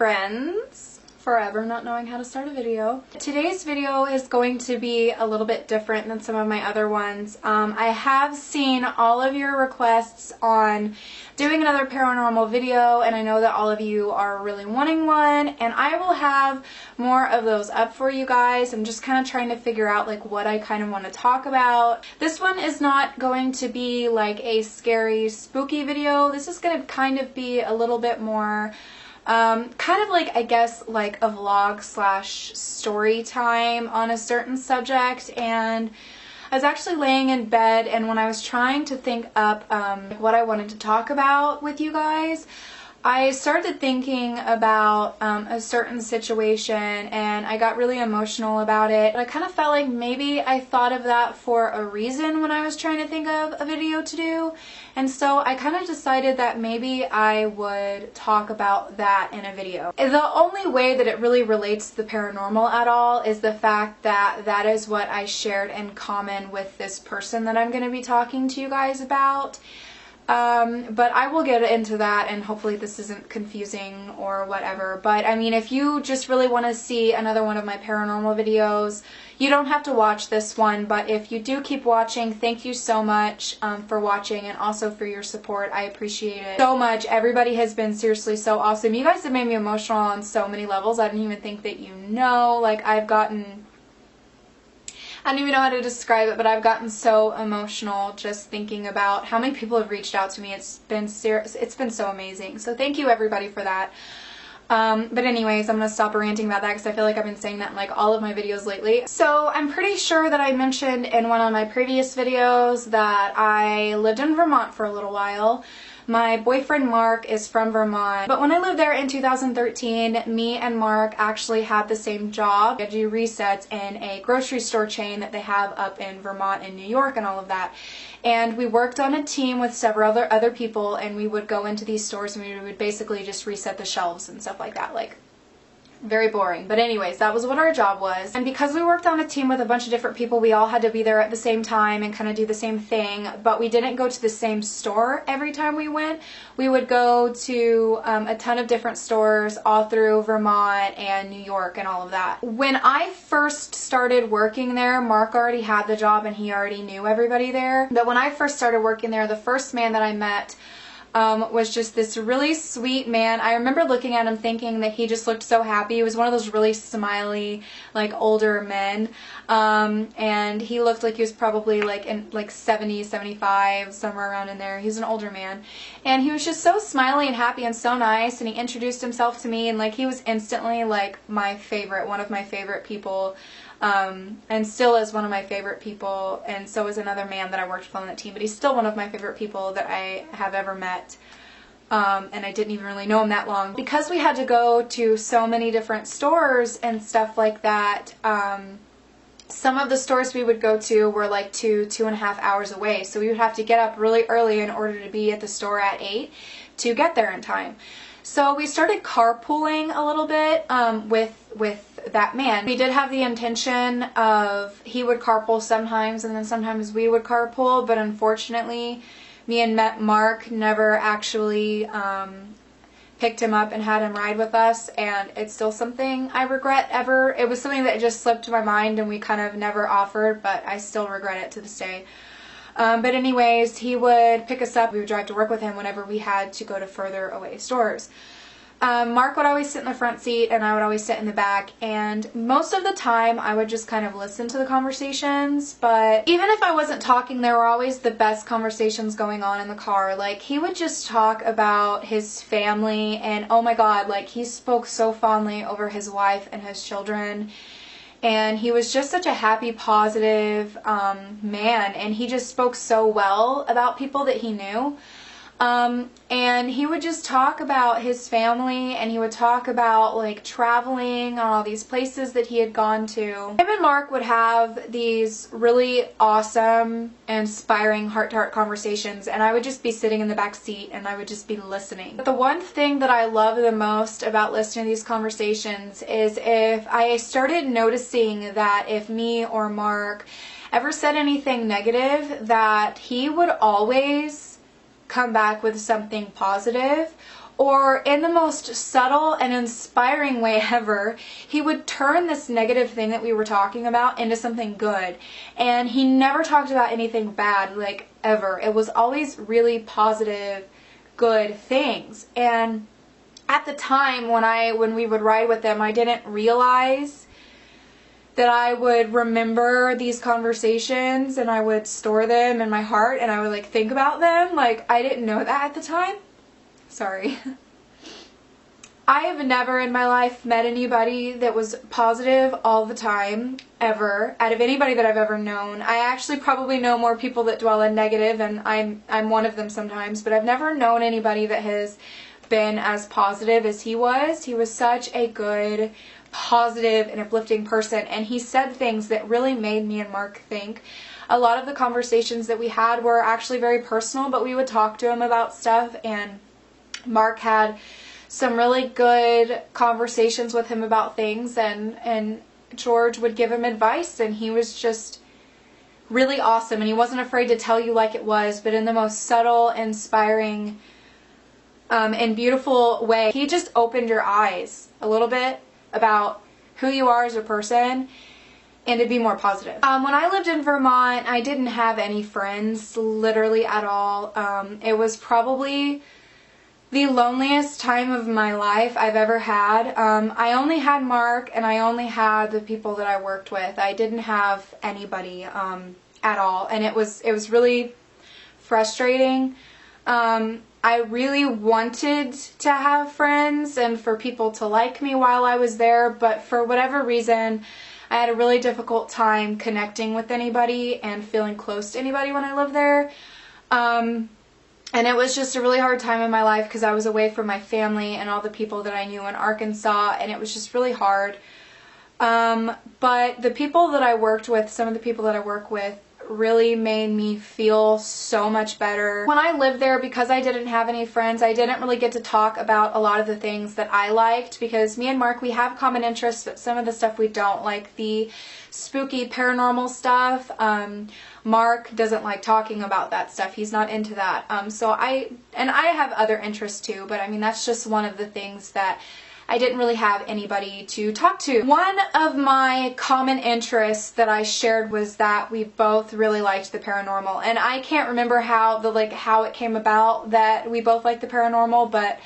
friends. Forever not knowing how to start a video. Today's video is going to be a little bit different than some of my other ones. I have seen all of your requests on doing another paranormal video, and I know that all of you are really wanting one, and I will have more of those up for you guys. I'm just kind of trying to figure out like what I kind of want to talk about. This one is not going to be like a scary, spooky video. This is going to kind of be a little bit more kind of like, I guess, like a vlog slash story time on a certain subject. And I was actually laying in bed, and when I was trying to think up what I wanted to talk about with you guys, I started thinking about a certain situation, and I got really emotional about it. I kind of felt like maybe I thought of that for a reason when I was trying to think of a video to do, and so I kind of decided that maybe I would talk about that in a video. The only way that it really relates to the paranormal at all is the fact that that is what I shared in common with this person that I'm going to be talking to you guys about. But I will get into that, and hopefully this isn't confusing or whatever. But I mean, if you just really want to see another one of my paranormal videos, you don't have to watch this one. But if you do keep watching, thank you so much for watching, and also for your support. I appreciate it so much. Everybody has been seriously so awesome. You guys have made me emotional on so many levels. I didn't even think that you know. Like, I don't even know how to describe it, but I've gotten so emotional just thinking about how many people have reached out to me. It's been so amazing. So thank you everybody for that. But anyways, I'm going to stop ranting about that because I feel like I've been saying that in like all of my videos lately. So I'm pretty sure that I mentioned in one of my previous videos that I lived in Vermont for a little while. My boyfriend Mark is from Vermont, but when I lived there in 2013, me and Mark actually had the same job. I do resets in a grocery store chain that they have up in Vermont and New York and all of that. And we worked on a team with several other people, and we would go into these stores and we would basically just reset the shelves and stuff like that. Like, very boring. But anyways, that was what our job was. And because we worked on a team with a bunch of different people, we all had to be there at the same time and kind of do the same thing. But we didn't go to the same store every time we went. We would go to a ton of different stores all through Vermont and New York and all of that. When I first started working there, Mark already had the job and he already knew everybody there. But when I first started working there, the first man that I met was just this really sweet man. I remember looking at him thinking that he just looked so happy. He was one of those really smiley, like, older men. And he looked like he was probably like in like 70, 75, somewhere around in there. He's an older man. And he was just so smiley and happy and so nice, and he introduced himself to me, and like he was instantly like my favorite, one of my favorite people. And still is one of my favorite people, and so is another man that I worked with on that team, but he's still one of my favorite people that I have ever met. And I didn't even really know him that long. Because we had to go to so many different stores and stuff like that, some of the stores we would go to were like 2.5 hours away, so we would have to get up really early in order to be at the store at 8 to get there in time. So we started carpooling a little bit with that man. We did have the intention of he would carpool sometimes and then sometimes we would carpool, but unfortunately me and Mark never actually picked him up and had him ride with us, and it's still something I regret ever. It was something that just slipped my mind and we kind of never offered, but I still regret it to this day. But anyways, he would pick us up. We would drive to work with him whenever we had to go to further away stores. Mark would always sit in the front seat and I would always sit in the back, and most of the time I would just kind of listen to the conversations, but even if I wasn't talking, there were always the best conversations going on in the car. Like, he would just talk about his family, and oh my god, like, he spoke so fondly over his wife and his children. And he was just such a happy, positive man, and he just spoke so well about people that he knew. And he would just talk about his family, and he would talk about like traveling on all these places that he had gone to. Him and Mark would have these really awesome, inspiring heart-to-heart conversations, and I would just be sitting in the back seat and I would just be listening. But the one thing that I love the most about listening to these conversations is if I started noticing that if me or Mark ever said anything negative, that he would always come back with something positive, or in the most subtle and inspiring way ever, he would turn this negative thing that we were talking about into something good. And he never talked about anything bad, like, ever. It was always really positive, good things. And at the time when we would ride with them, I didn't realize that I would remember these conversations and I would store them in my heart and I would like think about them. Like, I didn't know that at the time. Sorry. I have never in my life met anybody that was positive all the time, ever, out of anybody that I've ever known. I actually probably know more people that dwell in negative, and I'm one of them sometimes, but I've never known anybody that has been as positive as he was. He was such a good, positive, and uplifting person, and he said things that really made me and Mark think. A lot of the conversations that we had were actually very personal, but we would talk to him about stuff, and Mark had some really good conversations with him about things, and George would give him advice, and he was just really awesome, and he wasn't afraid to tell you like it was, but in the most subtle, inspiring, and beautiful way. He just opened your eyes a little bit about who you are as a person and to be more positive. When I lived in Vermont, I didn't have any friends, literally at all. It was probably the loneliest time of my life I've ever had. I only had Mark, and I only had the people that I worked with. I didn't have anybody at all, and it was really frustrating. I really wanted to have friends and for people to like me while I was there, but for whatever reason, I had a really difficult time connecting with anybody and feeling close to anybody when I lived there. And it was just a really hard time in my life because I was away from my family and all the people that I knew in Arkansas, and it was just really hard. But the people that I worked with, some of the people that I work with, really made me feel so much better. When I lived there, because I didn't have any friends, I didn't really get to talk about a lot of the things that I liked, because me and Mark, we have common interests, but some of the stuff we don't, like the spooky paranormal stuff. Mark doesn't like talking about that stuff. He's not into that. So I have other interests too, but I mean, that's just one of the things that I didn't really have anybody to talk to. One of my common interests that I shared was that we both really liked the paranormal, and I can't remember how it came about that we both liked the paranormal, but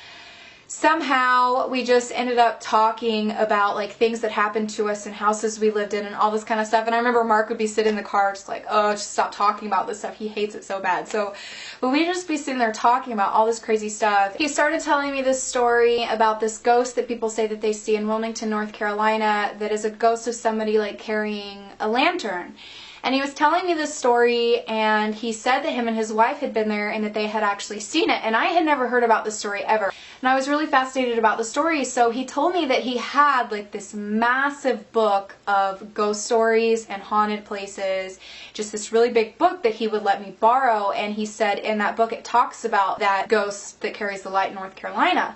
somehow we just ended up talking about like things that happened to us in houses we lived in and all this kind of stuff. And I remember Mark would be sitting in the car just like, oh, just stop talking about this stuff. He hates it so bad. But we'd just be sitting there talking about all this crazy stuff. He started telling me this story about this ghost that people say that they see in Wilmington, North Carolina, that is a ghost of somebody like carrying a lantern. And he was telling me this story, and he said that him and his wife had been there and that they had actually seen it. And I had never heard about this story ever. And I was really fascinated about the story, so he told me that he had like this massive book of ghost stories and haunted places, just this really big book that he would let me borrow. And he said in that book it talks about that ghost that carries the light in North Carolina.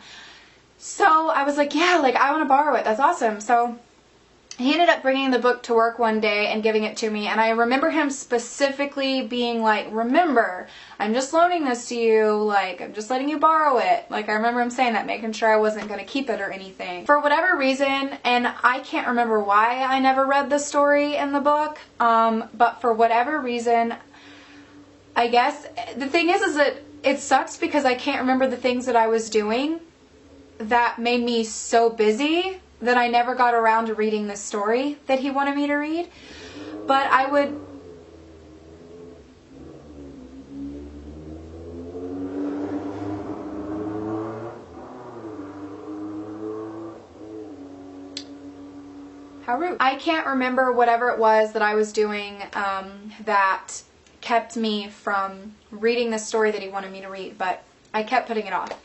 So I was like, yeah, like I want to borrow it. That's awesome. So he ended up bringing the book to work one day and giving it to me, and I remember him specifically being like, remember, I'm just loaning this to you, like, I'm just letting you borrow it. Like, I remember him saying that, making sure I wasn't going to keep it or anything. For whatever reason, and I can't remember why I never read the story in the book, but for whatever reason, I guess, the thing is that it sucks because I can't remember the things that I was doing that made me so busy that I never got around to reading the story that he wanted me to read. But I would... How rude. I can't remember whatever it was that I was doing that kept me from reading the story that he wanted me to read, but I kept putting it off.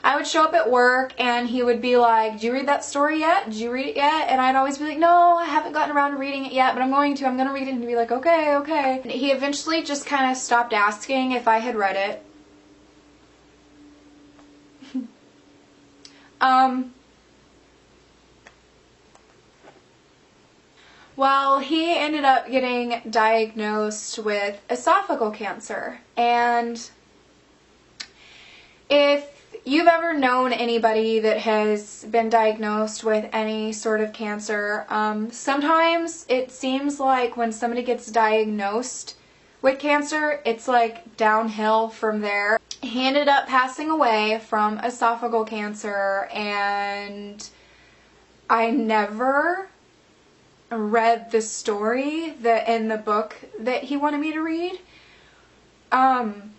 I would show up at work and he would be like, did you read that story yet? Did you read it yet? And I'd always be like, no, I haven't gotten around to reading it yet, but I'm going to read it. And he'd be like, okay, okay. And he eventually just kind of stopped asking if I had read it. Well, he ended up getting diagnosed with esophageal cancer. And if you've ever known anybody that has been diagnosed with any sort of cancer, sometimes it seems like when somebody gets diagnosed with cancer, it's like downhill from there. He ended up passing away from esophageal cancer, and I never read the story that in the book that he wanted me to read. And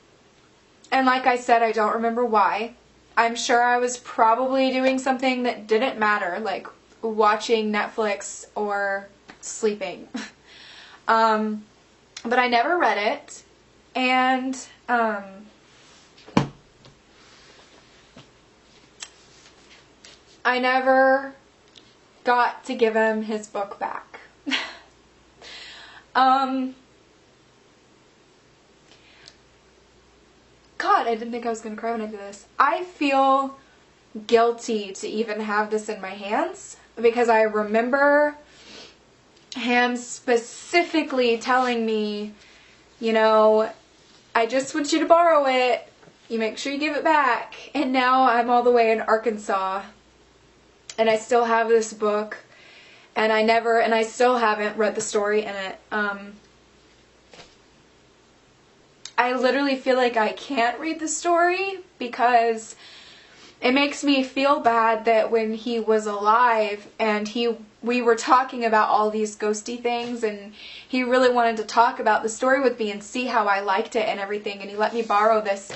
like I said, I don't remember why. I'm sure I was probably doing something that didn't matter, like watching Netflix or sleeping. But I never read it, and I never got to give him his book back. God, I didn't think I was going to cry when I did this. I feel guilty to even have this in my hands, because I remember him specifically telling me, you know, I just want you to borrow it. You make sure you give it back. And now I'm all the way in Arkansas, and I still have this book, and I still haven't read the story in it. I literally feel like I can't read the story because it makes me feel bad that when he was alive and we were talking about all these ghosty things, and he really wanted to talk about the story with me and see how I liked it and everything, and he let me borrow this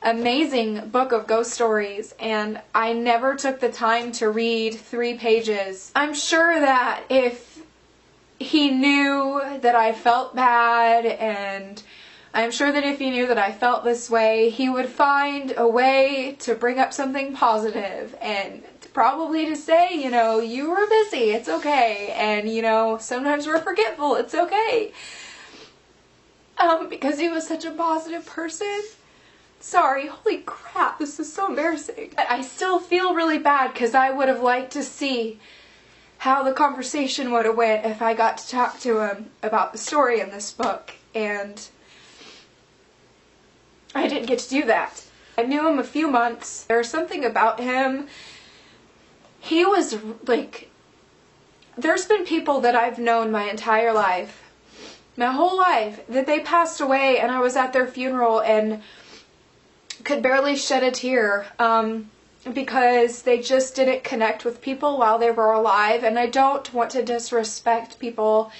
amazing book of ghost stories, and I never took the time to read 3 pages. I'm sure that if he knew that I felt bad, and I'm sure that if he knew that I felt this way, he would find a way to bring up something positive and probably to say, you know, you were busy, it's okay, and you know, sometimes we're forgetful, it's okay. Because he was such a positive person. Sorry, holy crap, this is so embarrassing. I still feel really bad because I would have liked to see how the conversation would have went if I got to talk to him about the story in this book, and I didn't get to do that. I knew him a few months. There was something about him. He was like, there's been people that I've known my entire life, my whole life, that they passed away and I was at their funeral and could barely shed a tear because they just didn't connect with people while they were alive. And I don't want to disrespect people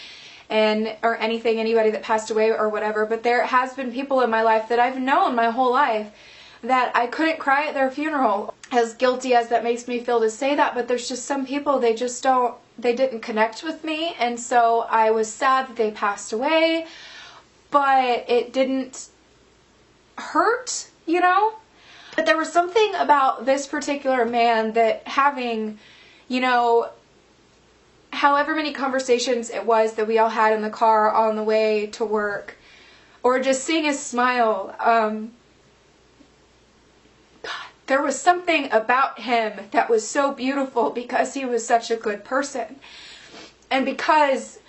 or anybody that passed away or whatever, but there has been people in my life that I've known my whole life that I couldn't cry at their funeral. As guilty as that makes me feel to say that, but there's just some people, they didn't connect with me, and so I was sad that they passed away, but it didn't hurt, you know? But there was something about this particular man that having, you know, however many conversations it was that we all had in the car on the way to work, or just seeing his smile, God, there was something about him that was so beautiful because he was such a good person. And because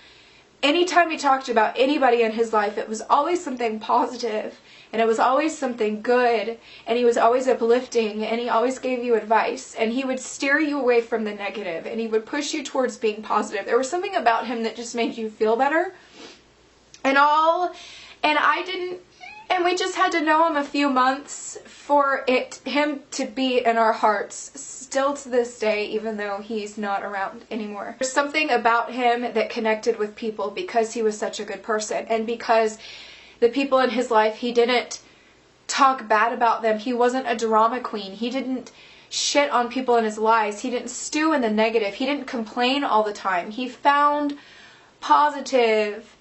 anytime he talked about anybody in his life, it was always something positive, and it was always something good, and he was always uplifting, and he always gave you advice, and he would steer you away from the negative, and he would push you towards being positive. There was something about him that just made you feel better. And we just had to know him a few months for him to be in our hearts still to this day, even though he's not around anymore. There's something about him that connected with people because he was such a good person, and because the people in his life, he didn't talk bad about them. He wasn't a drama queen. He didn't shit on people in his lives. He didn't stew in the negative. He didn't complain all the time. He found positive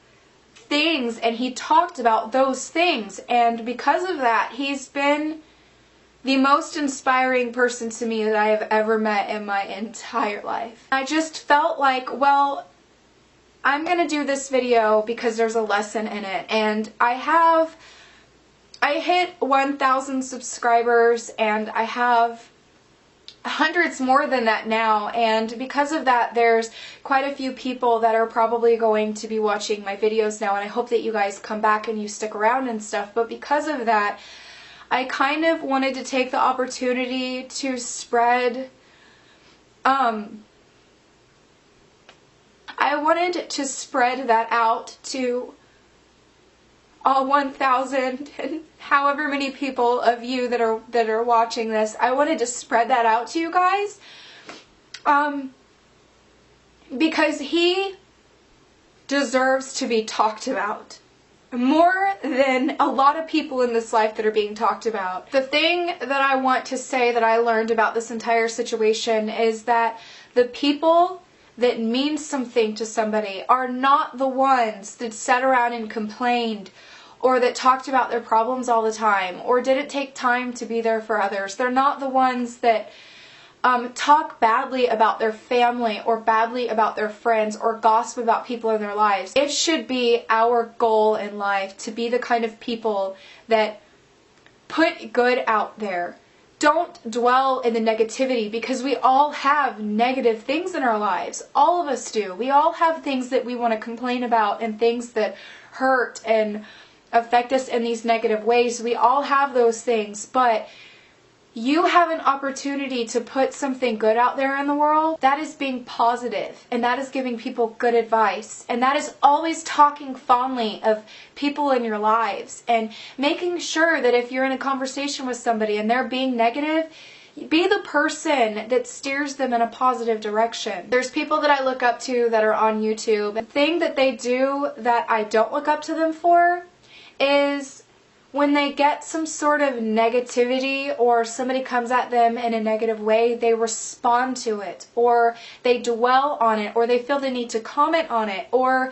things and he talked about those things, and because of that, he's been the most inspiring person to me that I have ever met in my entire life. I just felt like, well, I'm gonna do this video because there's a lesson in it, and I hit 1,000 subscribers, and I have hundreds more than that now, and because of that, there's quite a few people that are probably going to be watching my videos now, and I hope that you guys come back and you stick around and stuff. But because of that, I kind of wanted to take the opportunity to spread, I wanted to spread that out to all 1,000 and however many people of you that are watching this. I wanted to spread that out to you guys, because he deserves to be talked about more than a lot of people in this life that are being talked about. The thing that I want to say that I learned about this entire situation is that the people that mean something to somebody are not the ones that sat around and complained, or that talked about their problems all the time, or didn't take time to be there for others. They're not the ones that talk badly about their family or badly about their friends or gossip about people in their lives. It should be our goal in life to be the kind of people that put good out there. Don't dwell in the negativity, because we all have negative things in our lives. All of us do. We all have things that we want to complain about and things that hurt and affect us in these negative ways. We all have those things, but you have an opportunity to put something good out there in the world. That is being positive, and that is giving people good advice, and that is always talking fondly of people in your lives, and making sure that if you're in a conversation with somebody and they're being negative, be the person that steers them in a positive direction. There's people that I look up to that are on YouTube. The thing that they do that I don't look up to them for is when they get some sort of negativity, or somebody comes at them in a negative way, they respond to it, or they dwell on it, or they feel the need to comment on it. Or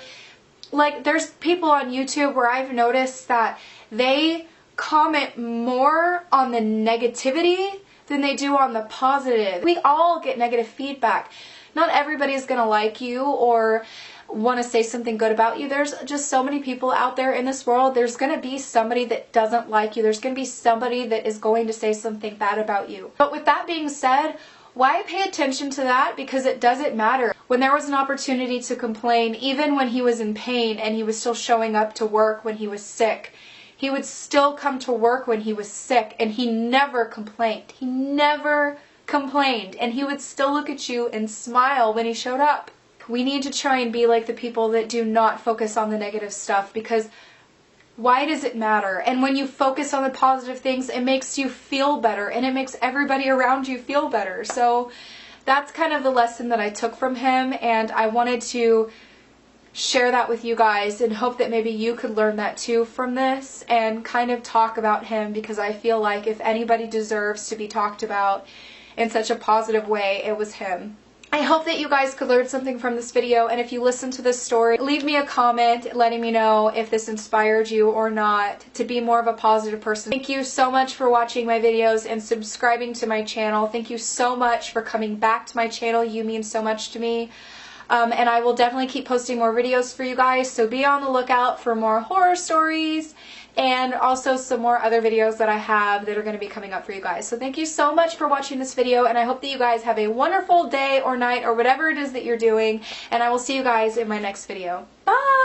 like, there's people on YouTube where I've noticed that they comment more on the negativity than they do on the positive. We all get negative feedback. Not everybody is going to like you or want to say something good about you. There's just so many people out there in this world. There's going to be somebody that doesn't like you. There's going to be somebody that is going to say something bad about you. But with that being said, why pay attention to that? Because it doesn't matter. When there was an opportunity to complain, even when he was in pain and he was still showing up to work when he was sick, he would still come to work when he was sick, and he never complained. He never complained, and he would still look at you and smile when he showed up. We need to try and be like the people that do not focus on the negative stuff, because why does it matter? And when you focus on the positive things, it makes you feel better, and it makes everybody around you feel better. So that's kind of the lesson that I took from him, and I wanted to share that with you guys and hope that maybe you could learn that too from this and kind of talk about him, because I feel like if anybody deserves to be talked about in such a positive way, it was him. I hope that you guys could learn something from this video, and if you listen to this story, leave me a comment letting me know if this inspired you or not to be more of a positive person. Thank you so much for watching my videos and subscribing to my channel. Thank you so much for coming back to my channel. You mean so much to me. And I will definitely keep posting more videos for you guys, so be on the lookout for more horror stories and also some more other videos that I have that are going to be coming up for you guys. So thank you so much for watching this video, and I hope that you guys have a wonderful day or night or whatever it is that you're doing, and I will see you guys in my next video. Bye!